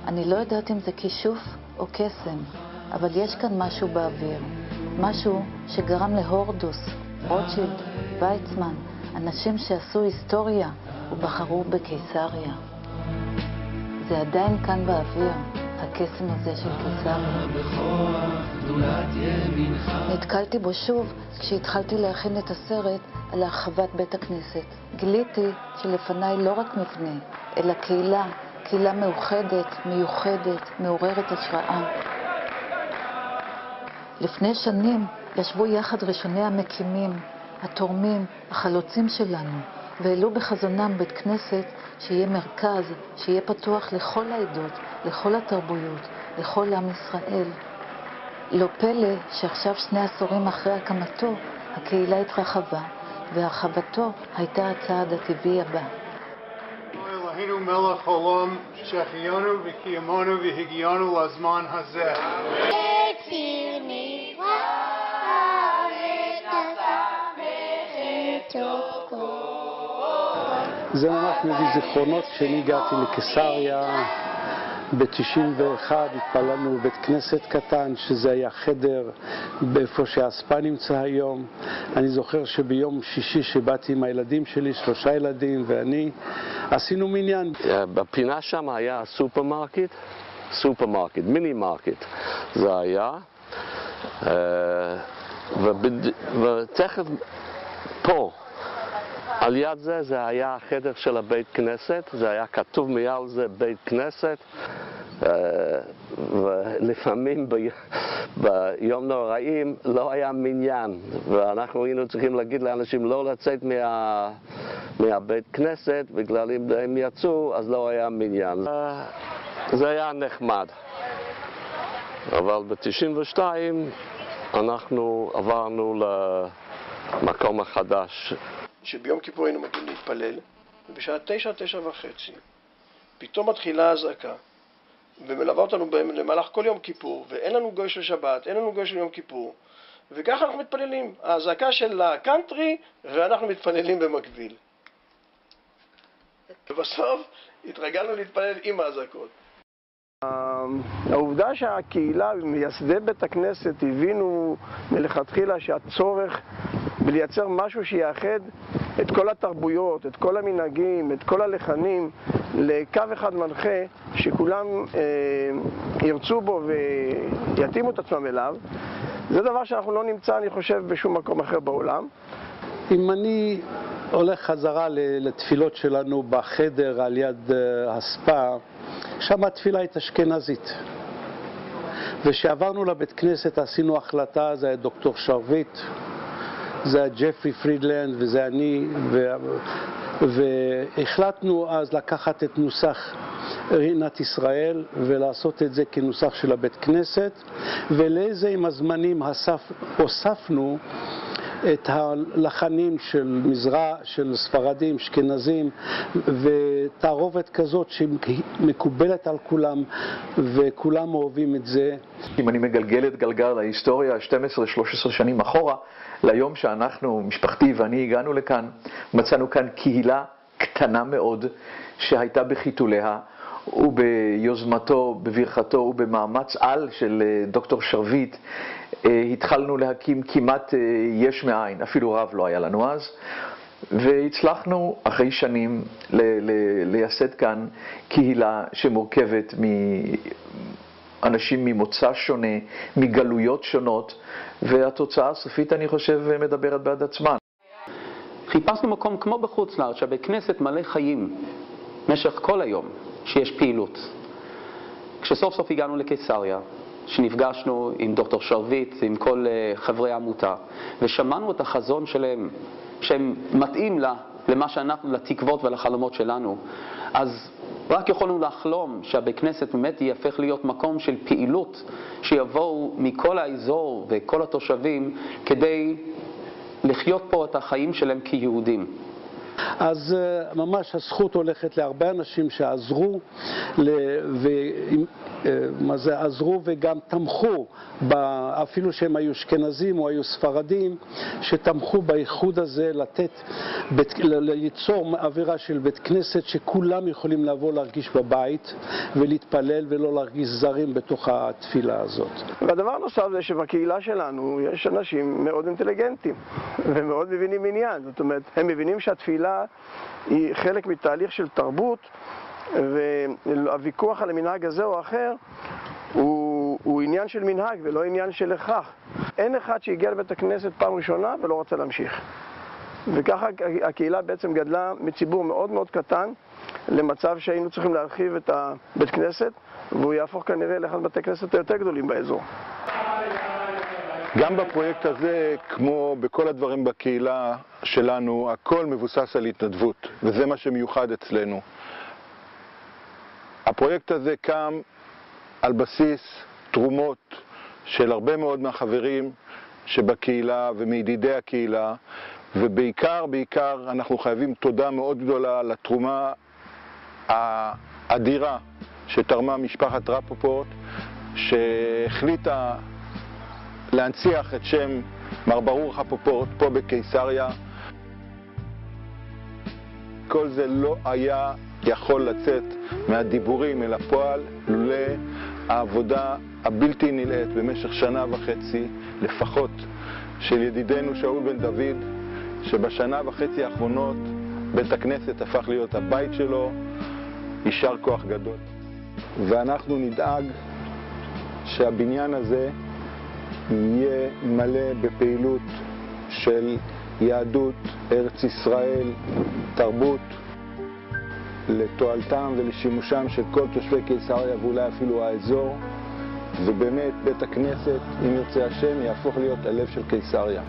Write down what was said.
אני לא יודעת אם זה כישוף או קסם, אבל יש כאן משהו באוויר. משהו שגרם להורדוס, רוטשילד, ויצמן, אנשים שעשו היסטוריה ובחרו בקיסריה. זה עדיין כאן באוויר, הקסם הזה של קיסריה. נתקלתי בו שוב כשהתחלתי להכין את הסרט על הרחבת בית הכנסת. גיליתי שלפניי לא רק מבנה, אלא קהילה מאוחדת, מיוחדת, מעוררת השראה. לפני שנים ישבו יחד ראשוני המקימים, התורמים, החלוצים שלנו, והעלו בחזונם בית כנסת שיהיה מרכז, שיהיה פתוח לכל העדות, לכל התרבויות, לכל עם ישראל. לא פלא שעכשיו 2 עשורים אחרי הקמתו, הקהילה התרחבה, והרחבתו הייתה הצעד הטבעי הבא. אלוהינו מלך העולם, שהחיינו וקיימנו והגיענו לזמן הזה. זה ממש מביא זיכרונות. כשאני הגעתי לקיסריה ב-91 התפללנו בבית כנסת קטן, שזה היה חדר באיפה שהספא נמצא היום. אני זוכר שביום שישי שבאתי עם הילדים שלי, 3 ילדים ואני, עשינו מניין. בפינה שם היה סופרמרקט, מיני מרקט זה היה, ותכף פה על יד זה היה החדר של הבית כנסת, זה היה כתוב מעל זה בית כנסת, ולפעמים ביום נוראים לא היה מניין, ואנחנו היינו צריכים להגיד לאנשים לא לצאת מהבית כנסת, בגלל אם הם יצאו אז לא היה מניין. זה היה נחמד, אבל ב-92 אנחנו עברנו למקום החדש. שביום כיפור היינו מגיעים להתפלל, ובשעה 9, 9:30, פתאום מתחילה הזעקה, ומלווה אותנו למהלך כל יום כיפור, ואין לנו גוי של שבת, אין לנו גוי של יום כיפור, וככה אנחנו מתפללים. הזעקה של הקאנטרי, ואנחנו מתפללים במקביל. ובסוף התרגלנו להתפלל עם הזעקות. העובדה שהקהילה, מייסדי בית הכנסת, הבינו מלכתחילה שהצורך בלייצר משהו שיאחד את כל התרבויות, את כל המנהגים, את כל הלחנים, לקו אחד מנחה שכולם ירצו בו ויתאימו את עצמם אליו. זה דבר שאנחנו לא נמצא, אני חושב, בשום מקום אחר בעולם. אם אני הולך חזרה לתפילות שלנו בחדר על יד הספא, שם התפילה הייתה אשכנזית. ושעברנו לבית כנסת עשינו החלטה, זה היה דוקטור שרביט, זה היה ג'פרי פרידלנד וזה אני, והחלטנו אז לקחת את נוסח רינת ישראל ולעשות את זה כנוסח של הבית כנסת, ולזה עם הזמנים הוספנו את הלחנים של של ספרדים, אשכנזים, ותערובת כזאת שמקובלת על כולם וכולם אוהבים את זה. אם אני מגלגל את גלגל ההיסטוריה 12-13 שנים אחורה, ליום שאנחנו, משפחתי ואני הגענו לכאן, מצאנו כאן קהילה קטנה מאוד שהייתה בחיתוליה, וביוזמתו, בברכתו ובמאמץ על של דוקטור שרביט, התחלנו להקים כמעט יש מאין, אפילו רב לא היה לנו אז, והצלחנו אחרי שנים לייסד כאן קהילה שמורכבת מאנשים ממוצא שונה, מגלויות שונות, והתוצאה הסופית אני חושב מדברת בעד עצמה. חיפשנו מקום כמו בחוץ לארץ, שהבית כנסת מלא חיים משך כל היום, שיש פעילות. כשסוף סוף הגענו לקיסריה, שנפגשנו עם דוקטור שרביט, עם כל חברי העמותה, ושמענו את החזון שלהם, שהם מתאים למה שאנחנו, לתקוות ולחלומות שלנו, אז רק יכולנו לחלום שהבית כנסת באמת יהפך להיות מקום של פעילות, שיבואו מכל האזור וכל התושבים כדי לחיות פה את החיים שלהם כיהודים. אז ממש הזכות הולכת להרבה אנשים שעזרו, עזרו וגם תמכו, אפילו שהם היו אשכנזים או היו ספרדים, שתמכו באיחוד הזה, ליצור אווירה של בית כנסת שכולם יכולים לבוא להרגיש בבית ולהתפלל ולא להרגיש זרים בתוך התפילה הזאת. והדבר הנוסף זה שבקהילה שלנו יש אנשים מאוד אינטליגנטים ומאוד מבינים עניין. זאת אומרת, הם מבינים שהתפילה היא חלק מתהליך של תרבות, והוויכוח על המנהג הזה או אחר הוא עניין של מנהג ולא עניין של הכרח. אין אחד שהגיע לבית הכנסת פעם ראשונה ולא רוצה להמשיך. וככה הקהילה בעצם גדלה מציבור מאוד מאוד קטן למצב שהיינו צריכים להרחיב את הבית כנסת, והוא יהפוך כנראה לאחד בתי כנסת היותר גדולים באזור. גם בפרויקט הזה, כמו בכל הדברים בקהילה שלנו, הכל מבוסס על התנדבות, וזה מה שמיוחד אצלנו. הפרויקט הזה קם על בסיס תרומות של הרבה מאוד מהחברים שבקהילה ומידידי הקהילה, ובעיקר אנחנו חייבים תודה מאוד גדולה לתרומה האדירה שתרמה משפחת רפופורט, שהחליטה להנציח את שם מר ברוך רפופורט פה בקיסריה. כל זה לא היה יכול לצאת מהדיבורים אל הפועל לולא העבודה הבלתי נלאית במשך 1.5 שנה לפחות של ידידנו שאול בן דוד, שב1.5 שנה האחרונות בית הכנסת הפך להיות הבית שלו. יישר כוח גדול. ואנחנו נדאג שהבניין הזה יהיה מלא בפעילות של יהדות ארץ ישראל, תרבות, לתועלתם ולשימושם של כל תושבי קיסריה ואולי אפילו האזור, ובאמת בית הכנסת, אם ירצה השם, יהפוך להיות הלב של קיסריה.